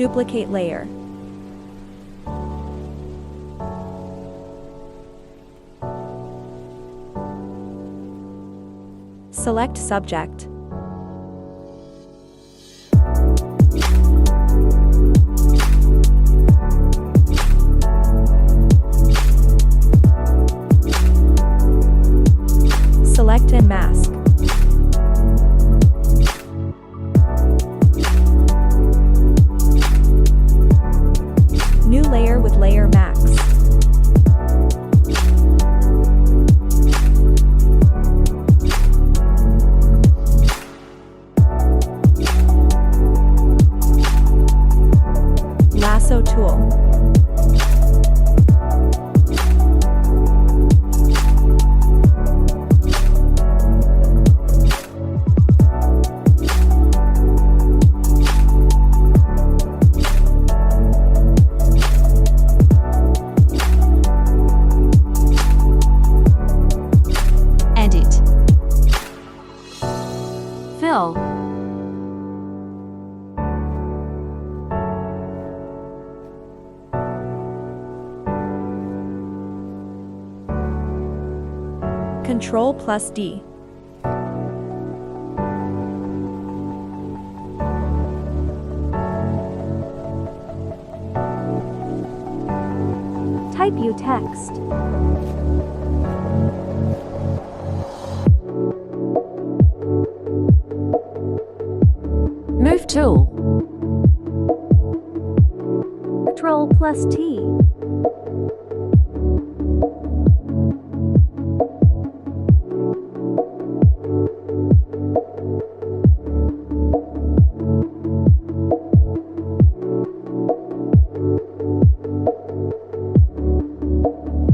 Duplicate layer. Select subject. Select and mask. New layer with layer max. Lasso tool. Edit. Fill. Ctrl+D. Type U text. Move tool. Ctrl+T.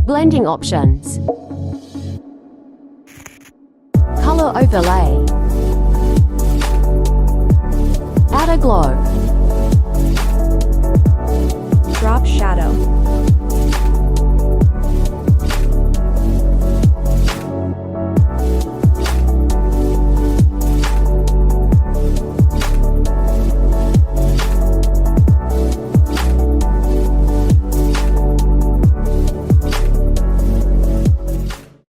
Blending options. Color overlay. Add a glow. Drop shadow.